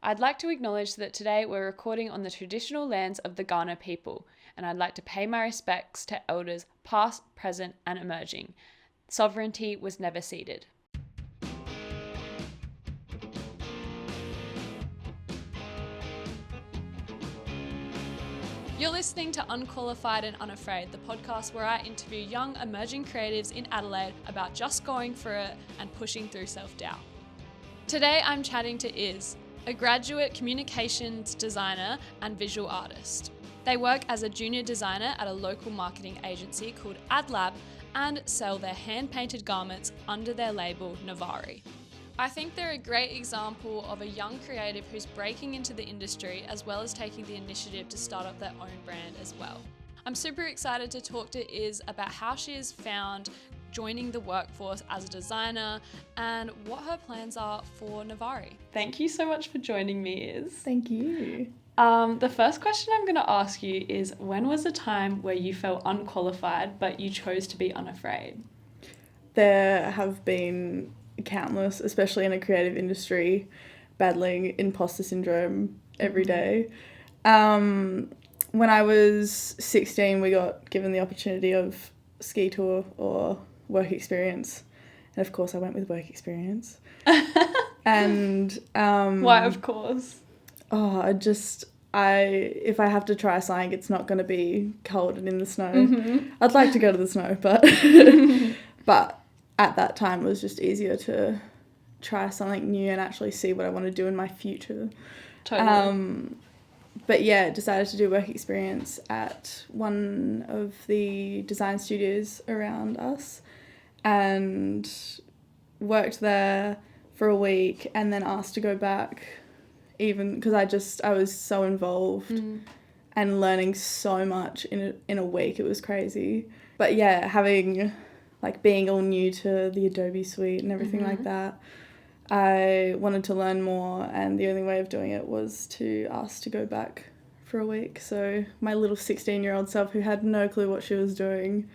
I'd like to acknowledge that today we're recording on the traditional lands of the Kaurna people, and I'd like to pay my respects to elders past, present, and emerging. Sovereignty was never ceded. You're listening to Unqualified and Unafraid, the podcast where I interview young emerging creatives in Adelaide about just going for it and pushing through self-doubt. Today I'm chatting to Iz, a graduate communications designer and visual artist. They work as a junior designer at a local marketing agency called AdLab and sell their hand-painted garments under their label Nevari. I think they're a great example of a young creative who's breaking into the industry as well as taking the initiative to start up their own brand as well. I'm super excited to talk to Iz about how she has found joining the workforce as a designer and what her plans are for Nevari. Thank you so much for joining me, Iz. Thank you. The first question I'm going to ask you is, when was a time where you felt unqualified but you chose to be unafraid? There have been countless, especially in a creative industry, battling imposter syndrome every day. When I was 16, we got given the opportunity of ski tour or work experience. And of course I went with work experience. And why, of course? If I have to try something, it's not going to be cold and in the snow. Mm-hmm. I'd like to go to the snow, but at that time it was just easier to try something new and actually see what I want to do in my future. Totally. But yeah, decided to do work experience at one of the design studios around us and worked there for a week and then asked to go back, even because I was so involved and learning so much in a week. It was crazy. But yeah, being all new to the Adobe suite and everything like that, I wanted to learn more, and the only way of doing it was to ask to go back for a week. So my little 16-year-old self, who had no clue what she was doing,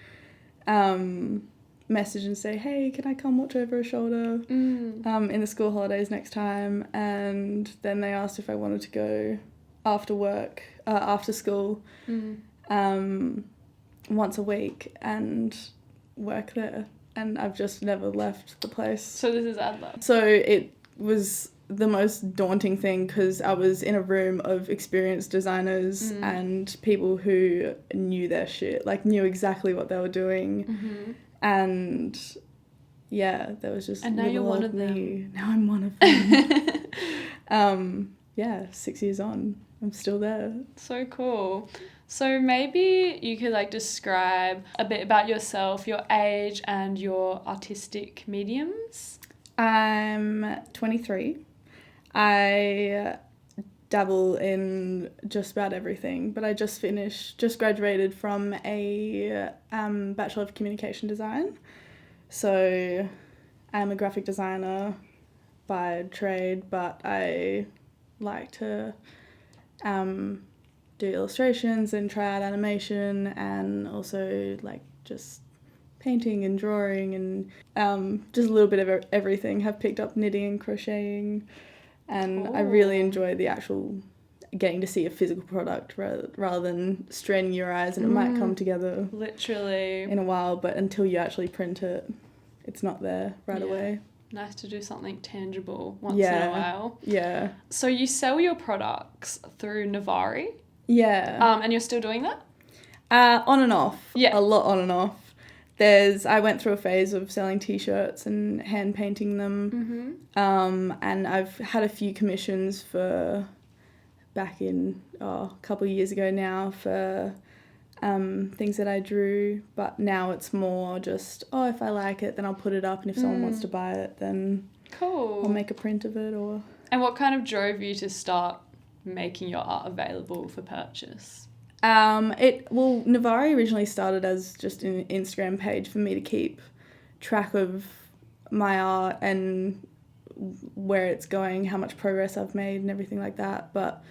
message and say, hey, can I come watch over a shoulder in the school holidays next time? And then they asked if I wanted to go after school once a week and work there. And I've just never left the place. So this is AdLab. So it was the most daunting thing because I was in a room of experienced designers and people who knew their shit, knew exactly what they were doing. And yeah, there was just and now you're one of them. Now I'm one of them. 6 years on, I'm still there. So cool. So maybe you could describe a bit about yourself, your age and your artistic mediums. I'm 23. I dabble in just about everything, but I just graduated from a Bachelor of Communication Design. So I'm a graphic designer by trade, but I like to do illustrations and try out animation, and also just painting and drawing and just a little bit of everything. Have picked up knitting and crocheting, and I really enjoy the actual getting to see a physical product rather than straining your eyes and it might come together literally in a while, but until you actually print it, it's not there right away. Nice to do something tangible once in a while. Yeah. So you sell your products through Nevari? Yeah. And you're still doing that? On and off. Yeah. A lot on and off. I went through a phase of selling t-shirts and hand painting them. And I've had a few commissions for back in a couple of years ago now for things that I drew, but now it's more just, if I like it, then I'll put it up, and if someone wants to buy it, then I'll make a print of it. And what kind of drove you to start making your art available for purchase? Nevari originally started as just an Instagram page for me to keep track of my art and where it's going, how much progress I've made and everything like that. But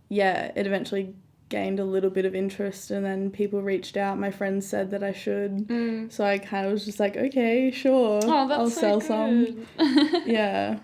yeah, it eventually gained a little bit of interest, and then people reached out. My friends said that I should. So I kind of was just like, okay, sure, I'll sell some. Yeah.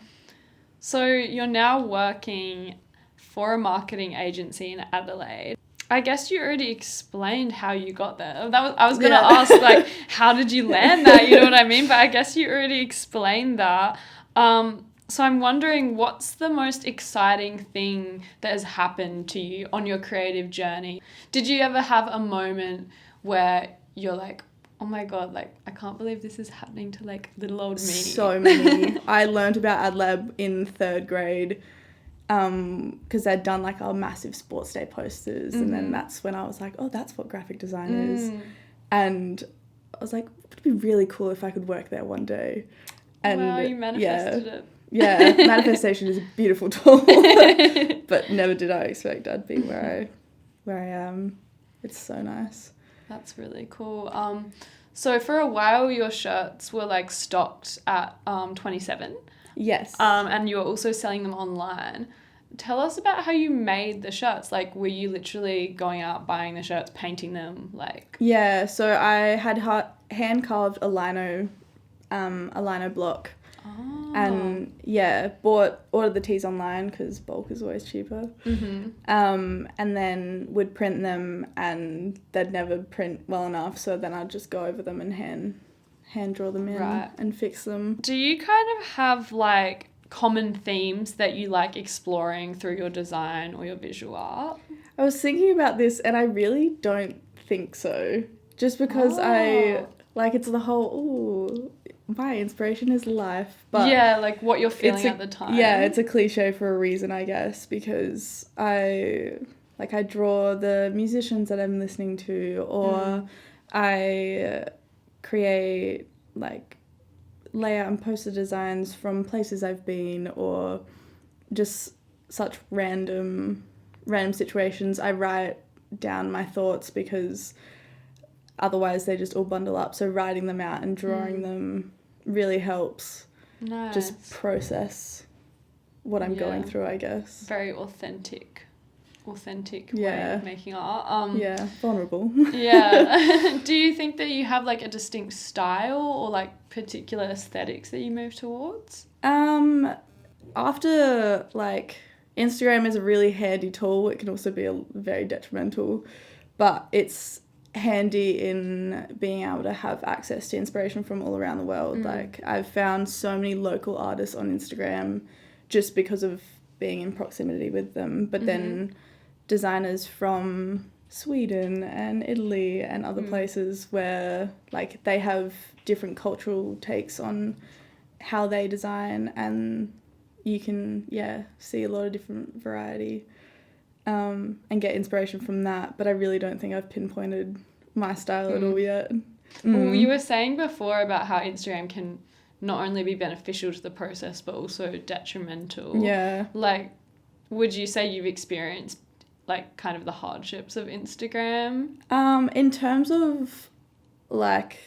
So you're now working for a marketing agency in Adelaide. I guess you already explained how you got there. I was going to ask, like, how did you land that? You know what I mean? But I guess you already explained that. So I'm wondering, what's the most exciting thing that has happened to you on your creative journey? Did you ever have a moment where you're like, oh my God, like, I can't believe this is happening to, like, little old me? So many. I learned about AdLab in 3rd grade because they'd done, like, our massive sports day posters. And then that's when I was like, oh, that's what graphic design is. And I was like, it would be really cool if I could work there one day. And wow, you manifested it. Yeah, manifestation is a beautiful tool, but never did I expect I'd be where I am. It's so nice. That's really cool. So for a while, your shirts were like stocked at 27. Yes. And you were also selling them online. Tell us about how you made the shirts. Like, were you literally going out buying the shirts, painting them? Like, yeah. So I had hand carved a lino block. oh. And yeah, ordered the tees online because bulk is always cheaper. And then would print them, and they'd never print well enough, so then I'd just go over them and hand draw them in and fix them. Do you kind of have like common themes that you like exploring through your design or your visual art? I was thinking about this, and I really don't think so. Just because it's the whole, my inspiration is life. But yeah, like what you're feeling at the time. Yeah, it's a cliche for a reason, I guess, because I draw the musicians that I'm listening to, or I create like layout and poster designs from places I've been, or just such random situations. I write down my thoughts because otherwise they just all bundle up. So writing them out and drawing them really helps just process what I'm going through, I guess. Very authentic way of making art. Vulnerable. Yeah. Do you think that you have like a distinct style or like particular aesthetics that you move towards? After like Instagram is a really handy tool, it can also be very detrimental, but it's handy in being able to have access to inspiration from all around the world. Like, I've found so many local artists on Instagram just because of being in proximity with them, but then designers from Sweden and Italy and other places where like they have different cultural takes on how they design, and you can see a lot of different variety and get inspiration from that. But I really don't think I've pinpointed my style at all yet. Well, you were saying before about how Instagram can not only be beneficial to the process but also detrimental. Yeah. Like, would you say you've experienced like kind of the hardships of Instagram? In terms of like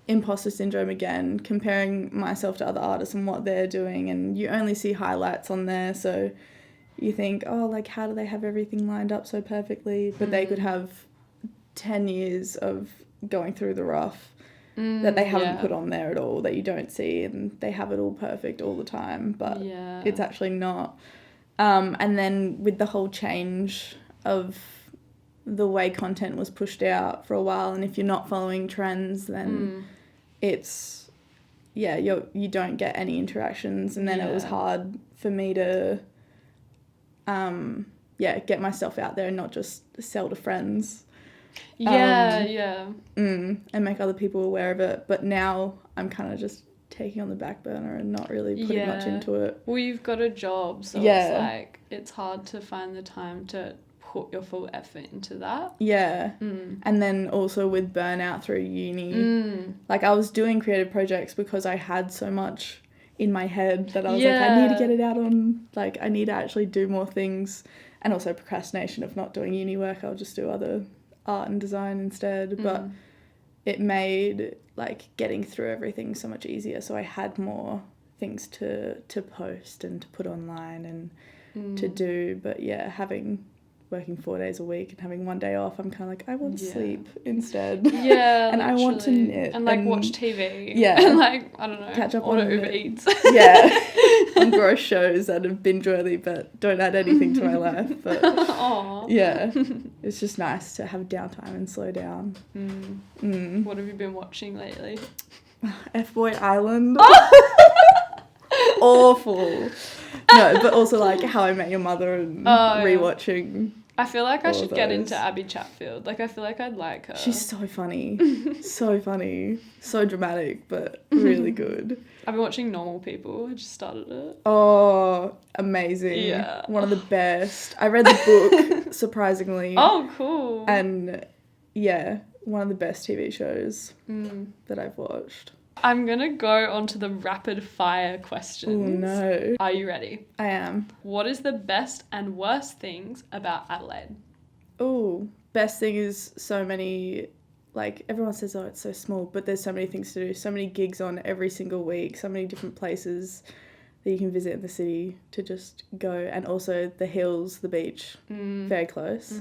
imposter syndrome, again, comparing myself to other artists and what they're doing, and you only see highlights on there, so you think, oh, like, how do they have everything lined up so perfectly? But they could have 10 years of going through the rough that they haven't put on there at all, that you don't see, and they have it all perfect all the time, but it's actually not. And then with the whole change of the way content was pushed out for a while, and if you're not following trends, then it's you don't get any interactions, and then it was hard for me to get myself out there and not just sell to friends. And make other people aware of it. But now I'm kind of just taking on the back burner and not really putting much into it. Well, you've got a job, so it's like it's hard to find the time to put your full effort into that. And then also with burnout through uni, like I was doing creative projects because I had so much in my head that I was like, I need to get it out on, like, I need to actually do more things. And also procrastination of not doing uni work, I'll just do other art and design instead. But it made like getting through everything so much easier, so I had more things to post and to put online and to do. But working 4 days a week and having one day off, I'm kind of like, I want sleep instead. And I want to knit and like watch TV. And like, I don't know, catch up order on Uber Eats. on gross shows that are binge-worthy but don't add anything to my life. But yeah, it's just nice to have downtime and slow down. What have you been watching lately? F-Boy Island. Awful. No, but also like How I Met Your Mother and rewatching. I feel like I should get into Abby Chatfield. Like, I feel like I'd like her. She's so funny. So funny. So dramatic, but really good. I've been watching Normal People. I just started it. Oh, amazing. Yeah. One of the best. I read the book, surprisingly. Oh, cool. And, yeah, one of the best TV shows that I've watched. I'm going to go on to the rapid fire questions. Oh, no. Are you ready? I am. What is the best and worst things about Adelaide? Oh, best thing is so many, like, everyone says, oh, it's so small, but there's so many things to do, so many gigs on every single week, so many different places that you can visit in the city to just go, and also the hills, the beach, very close.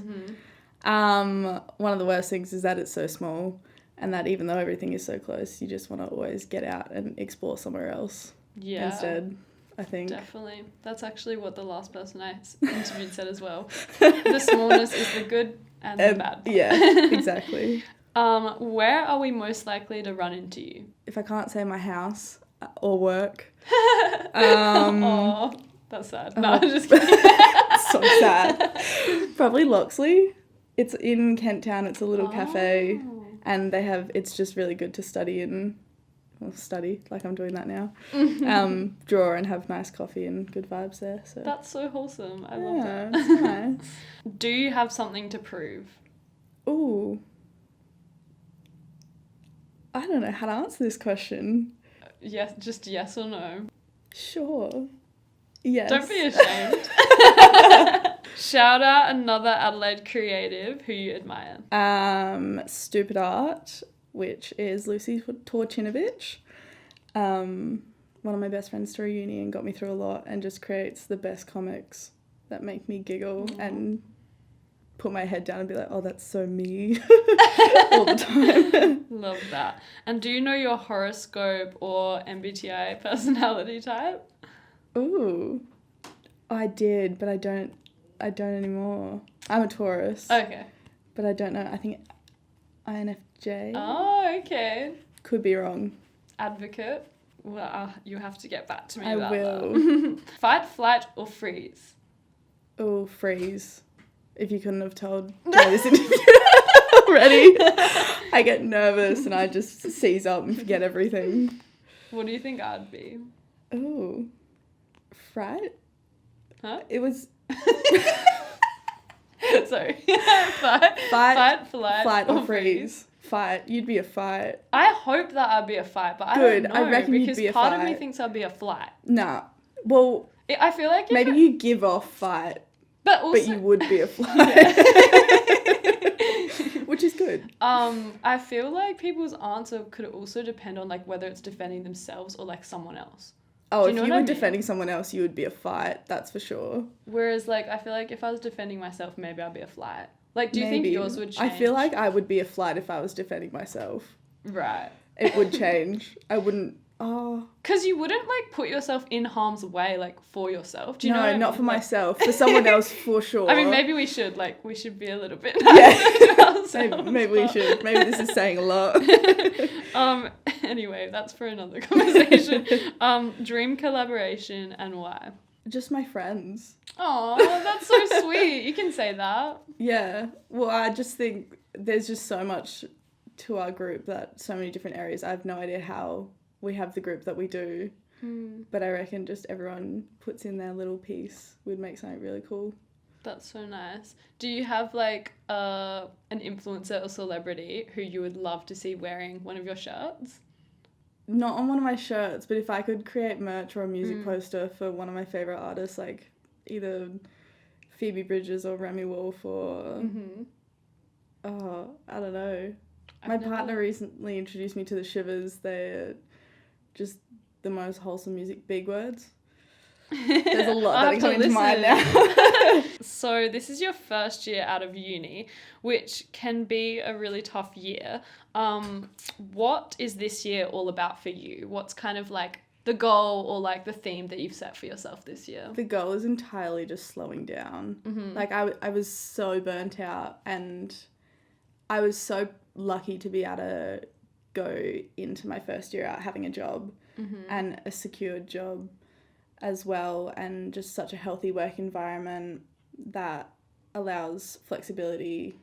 One of the worst things is that it's so small, and that even though everything is so close, you just want to always get out and explore somewhere else instead, I think. Definitely. That's actually what the last person I interviewed said as well. The smallness is the good and the bad part. Yeah, exactly. Where are we most likely to run into you? If I can't say my house or work. Oh, that's sad. No, I'm just kidding. So sad. Probably Loxley. It's in Kent Town. It's a little cafe. And it's just really good to study like I'm doing that now. Draw and have nice coffee and good vibes there. So that's so wholesome. I love that. It's nice. Do you have something to prove? Ooh. I don't know how to answer this question. Yes, just yes or no. Sure. Yes. Don't be ashamed. Shout out another Adelaide creative who you admire. Stupid Art, which is Lucy Torchinovich. One of my best friends through uni and got me through a lot, and just creates the best comics that make me giggle and put my head down and be like, oh, that's so me all the time. Love that. And do you know your horoscope or MBTI personality type? Ooh. I did, but I don't anymore. I'm a Taurus. Okay. But I don't know. I think INFJ. Oh, okay. Could be wrong. Advocate. Well, you have to get back to me I about will. that. Fight, flight, or freeze? Oh, freeze. If you couldn't have told during this interview already. I get nervous and I just seize up and forget everything. What do you think I'd be? Oh. Fright? Huh? It was... Sorry. Fight, flight, or freeze. Fight. You'd be a fight. I hope that I'd be a fight, but Good. I don't know. I reckon because you'd be a part fight. of me thinks I'd be a flight. Nah. Well, I feel like maybe you give off fight, but you would be a flight. Which is good. I feel like people's answer could also depend on like whether it's defending themselves or like someone else. Oh, if know you what I were mean? defending someone else, you would be a fight. That's for sure. Whereas like I feel like if I was defending myself, maybe I'd be a flight. Like, do you think yours would change? I feel like I would be a flight if I was defending myself. Right. It would change. I wouldn't... Oh. Because you wouldn't, like, put yourself in harm's way, like, for yourself. Do you know what I not mean? for myself. For someone else, for sure. I mean, maybe we should. Like, we should be a little bit maybe we should. Maybe this is saying a lot. Anyway, that's for another conversation. Dream collaboration and why? Just my friends. Oh, that's so sweet. You can say that. Yeah. Well, I just think there's just so much to our group, that so many different areas. I have no idea how we have the group that we do. But I reckon just everyone puts in their little piece would make something really cool. That's so nice. Do you have like an influencer or celebrity who you would love to see wearing one of your shirts? Not on one of my shirts, but if I could create merch or a music poster for one of my favourite artists, like either Phoebe Bridgers or Remy Wolf or... Oh, I don't know. My partner recently introduced me to the Shivers. They're just the most wholesome music. Big words. There's a lot that are coming to mind now. So this is your first year out of uni, which can be a really tough year. What is this year all about for you? What's kind of like the goal or like the theme that you've set for yourself this year? The goal is entirely just slowing down. Like I was so burnt out, and I was so lucky to be able to go into my first year out having a job and a secured job as well, and just such a healthy work environment that allows flexibility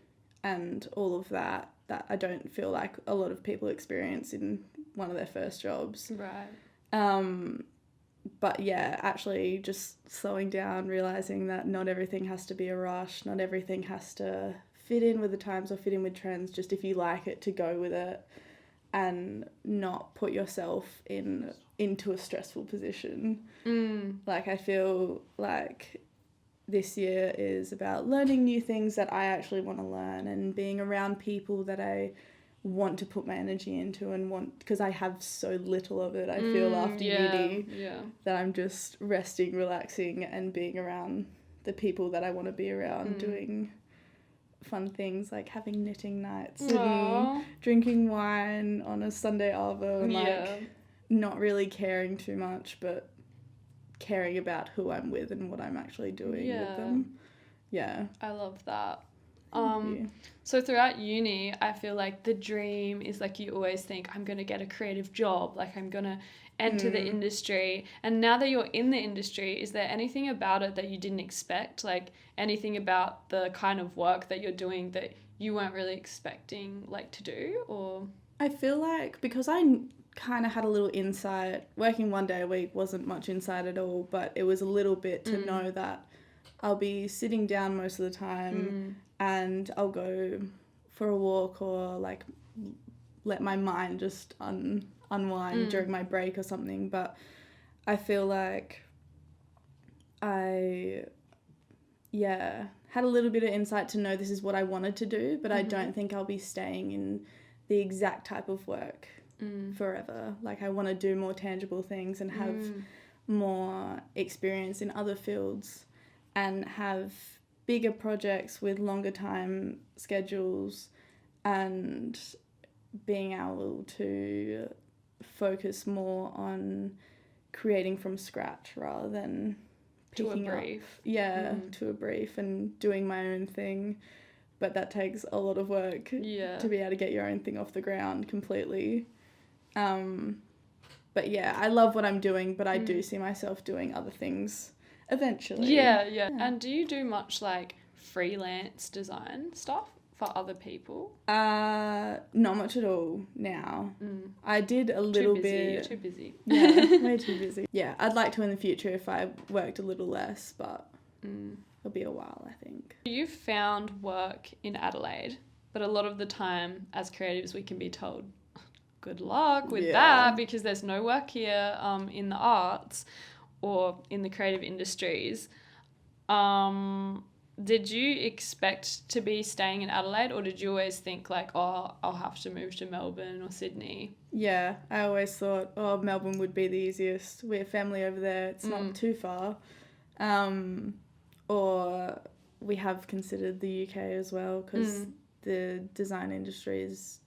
and all of that I don't feel like a lot of people experience in one of their first jobs. Right. But yeah, actually just slowing down, realising that not everything has to be a rush, not everything has to fit in with the times or fit in with trends, just if you like it, to go with it and not put yourself into a stressful position. Like, I feel like this year is about learning new things that I actually want to learn and being around people that I want to put my energy into and want, because I have so little of it. I feel after uni that I'm just resting, relaxing, and being around the people that I want to be around, doing fun things like having knitting nights and drinking wine on a Sunday arvo and like not really caring too much, but caring about who I'm with and what I'm actually doing with them. Yeah. I love that. So throughout uni, I feel like the dream is like you always think, I'm going to get a creative job, like I'm going to enter the industry. And now that you're in the industry, is there anything about it that you didn't expect? Like anything about the kind of work that you're doing that you weren't really expecting like to do? Or I feel like because I kind of had a little insight, working one day a week wasn't much insight at all, but it was a little bit to know that I'll be sitting down most of the time and I'll go for a walk or like let my mind just unwind during my break or something. But I feel like I had a little bit of insight to know this is what I wanted to do, but I don't think I'll be staying in the exact type of work forever. Like, I want to do more tangible things and have more experience in other fields and have bigger projects with longer time schedules and being able to focus more on creating from scratch rather than picking to a brief. To a brief and doing my own thing. But that takes a lot of work to be able to get your own thing off the ground completely. But yeah, I love what I'm doing, but I do see myself doing other things eventually. Yeah. And do you do much like freelance design stuff for other people? Not much at all now. I did a little bit. You're too busy. Yeah, way too busy. Yeah, I'd like to in the future if I worked a little less, but it'll be a while, I think. You've found work in Adelaide, but a lot of the time as creatives we can be told, good luck with that, because there's no work here in the arts or in the creative industries. Did you expect to be staying in Adelaide, or did you always think like, oh, I'll have to move to Melbourne or Sydney? Yeah, I always thought, oh, Melbourne would be the easiest. We have family over there. It's not too far. Or we have considered the UK as well, because the design industry is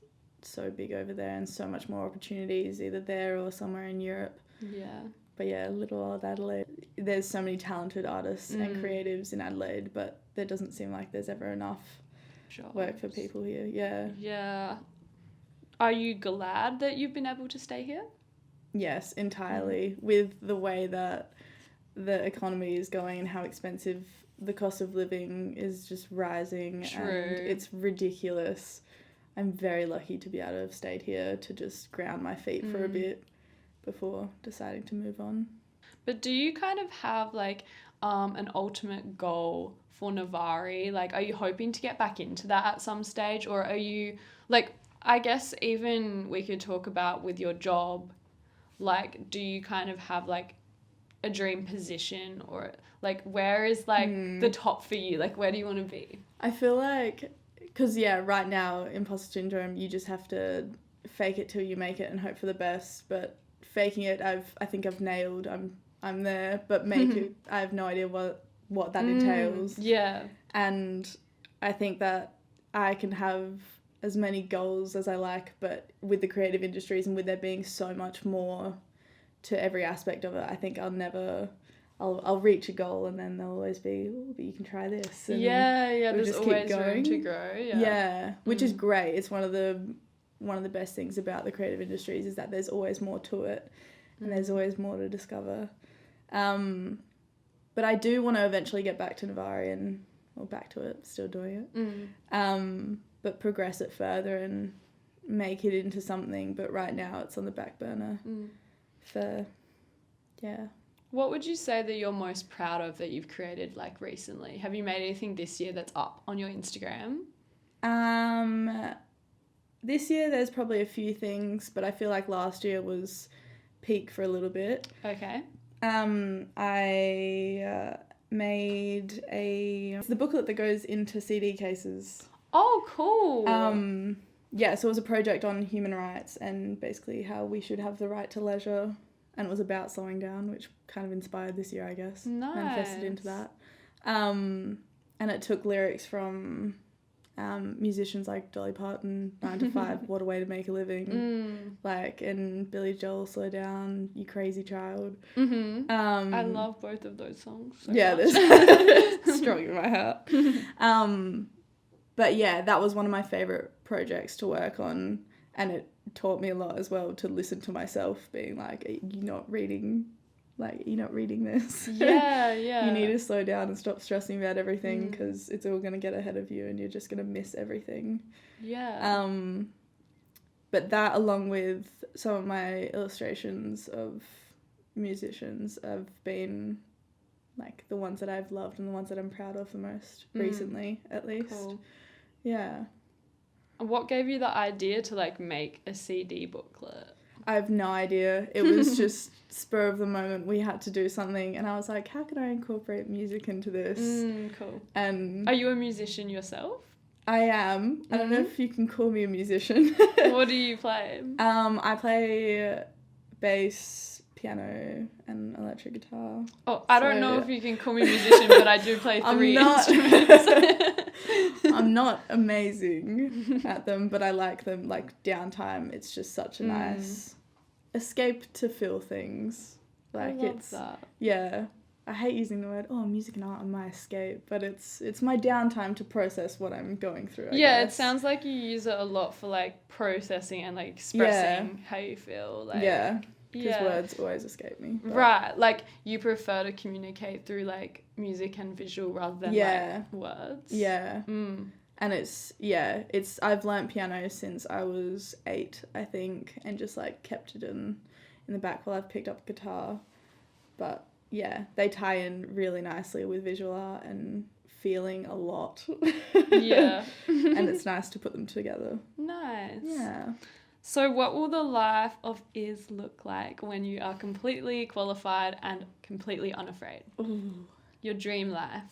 so big over there and so much more opportunities either there or somewhere in Europe. Yeah. But yeah, little old Adelaide. There's so many talented artists and creatives in Adelaide, but there doesn't seem like there's ever enough work for people here. Yeah. Yeah. Are you glad that you've been able to stay here? Yes, entirely. With the way that the economy is going and how expensive the cost of living is just rising. True. And it's ridiculous. I'm very lucky to be able to have stayed here to just ground my feet for a bit before deciding to move on. But do you kind of have like an ultimate goal for Nevari? Like, are you hoping to get back into that at some stage, or are you like, I guess even we could talk about with your job, like, do you kind of have like a dream position, or like where is like the top for you? Like, where do you want to be? I feel like, because right now, imposter syndrome, you just have to fake it till you make it and hope for the best. But faking it, I think I've nailed. I'm there, but make it, I have no idea what that entails. Yeah. And I think that I can have as many goals as I like, but with the creative industries and with there being so much more to every aspect of it. I think I'll reach a goal and then there'll always be, oh, but you can try this. And there's just always keep going. room to grow. Yeah, which is great. It's one of the best things about the creative industries is that there's always more to it and there's always more to discover. But I do want to eventually get back to Nevari back to it, still doing it. But progress it further and make it into something. But right now it's on the back burner What would you say that you're most proud of that you've created like recently? Have you made anything this year that's up on your Instagram? This year there's probably a few things, but I feel like last year was peak for a little bit. Okay. I made the booklet that goes into CD cases. Oh, cool. So it was a project on human rights and basically how we should have the right to leisure, and it was about slowing down, which kind of inspired this year, I guess. Nice. Manifested into that. And it took lyrics from musicians like Dolly Parton, 9 to 5, What a Way to Make a Living, and Billy Joel, Slow Down, You Crazy Child. I love both of those songs so much. They're strong in my heart. But yeah, that was one of my favourite projects to work on, and it taught me a lot as well to listen to myself being like, you're not reading this. Yeah. You need to slow down and stop stressing about everything because it's all going to get ahead of you and you're just going to miss everything. Yeah. But that, along with some of my illustrations of musicians, have been like the ones that I've loved and the ones that I'm proud of the most recently, at least. Cool. Yeah. What gave you the idea to like make a CD booklet? I have no idea. It was just spur of the moment. We had to do something and I was like, how can I incorporate music into this? Cool. And are you a musician yourself? I am. I don't know if you can call me a musician. What do you play? I play bass, piano and electric guitar. Oh, I don't know if you can call me a musician, but I do play 3 instruments. I'm not amazing at them, but I like them. Like downtime, it's just such a nice escape to feel things. Like I love that. Yeah. I hate using the word, music and art are my escape, but it's my downtime to process what I'm going through, I guess. It sounds like you use it a lot for like processing and like expressing how you feel. Like, because words always escape me. But. Right, like you prefer to communicate through like music and visual rather than like words. Yeah. And I've learnt piano since I was 8, I think, and just like kept it in the back while I've picked up guitar. But yeah, they tie in really nicely with visual art and feeling a lot. Yeah. And it's nice to put them together. Nice. Yeah. So what will the life of Iz look like when you are completely qualified and completely unafraid? Ooh. Your dream life.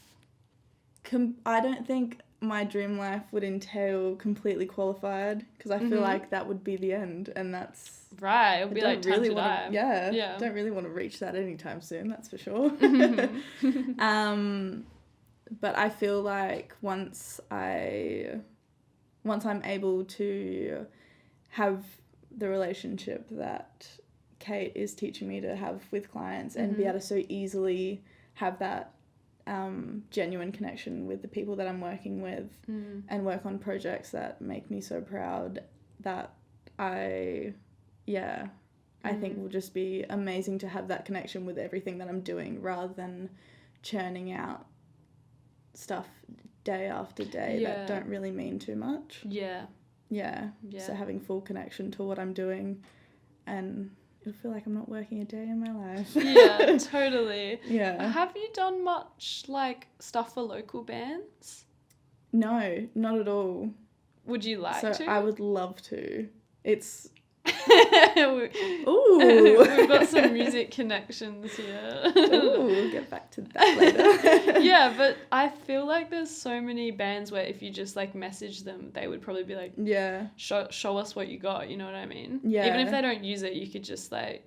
I don't think my dream life would entail completely qualified because I feel like that would be the end, and that's... Right, it would be like time to die. Yeah. I don't really want to reach that anytime soon, that's for sure. But I feel like once I'm able to have the relationship that Kate is teaching me to have with clients and be able to so easily have that genuine connection with the people that I'm working with and work on projects that make me so proud, that I think will just be amazing to have that connection with everything that I'm doing rather than churning out stuff day after day that don't really mean too much. Yeah. So having full connection to what I'm doing, and it'll feel like I'm not working a day in my life. Yeah, totally. Yeah. Have you done much like stuff for local bands? No, not at all. Would you like to? I would love to. It's... Ooh. We've got some music connections here. Ooh, we'll get back to that later. Yeah, but I feel like there's so many bands where if you just like message them, they would probably be like, show us what you got, you know what I mean? Yeah. Even if they don't use it, you could just like...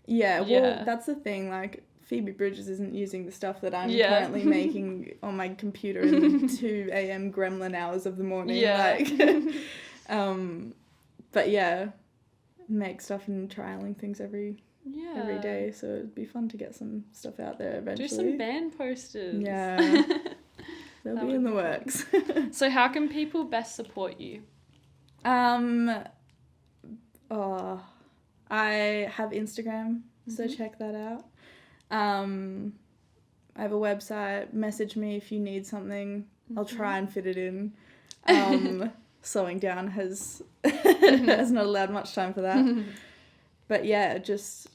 Well, that's the thing, like Phoebe Bridgers isn't using the stuff that I'm currently making on my computer in the 2 a.m. gremlin hours of the morning. Yeah. But yeah, make stuff and trialing things every every day, so it'd be fun to get some stuff out there eventually. Do some band posters. Yeah. They'll be in the works. So how can people best support you? I have Instagram, so check that out. I have a website. Message me if you need something. I'll try and fit it in. Slowing down has not allowed much time for that. But yeah, just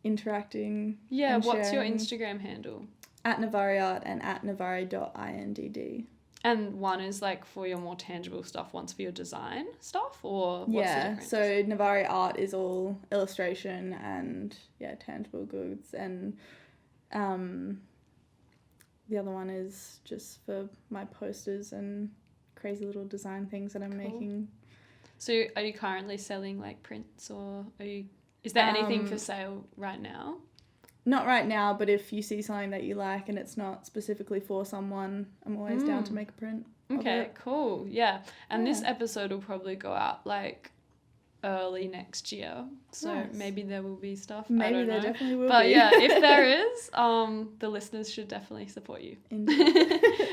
interacting. Yeah, what's your sharing. Instagram handle? @Nevari Art and @Nevari.indd. And one is like for your more tangible stuff, one's for your design stuff, or what's the difference? So Nevari Art is all illustration and tangible goods, and the other one is just for my posters and crazy little design things that I'm making. So are you currently selling like prints, or is there anything for sale right now? Not right now, but if you see something that you like and it's not specifically for someone, I'm always down to make a print. Okay, cool. Yeah. And this episode will probably go out like early next year. So maybe there will be stuff. Maybe I don't know. there definitely will but be. yeah, if there is, the listeners should definitely support you.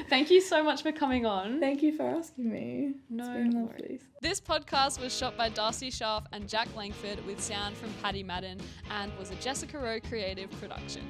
Thank you so much for coming on. Thank you for asking me. No it's been lovely. worries. This podcast was shot by Darcy Scharf and Jack Langford with sound from Paddy Madden and was a Jessica Rowe creative production.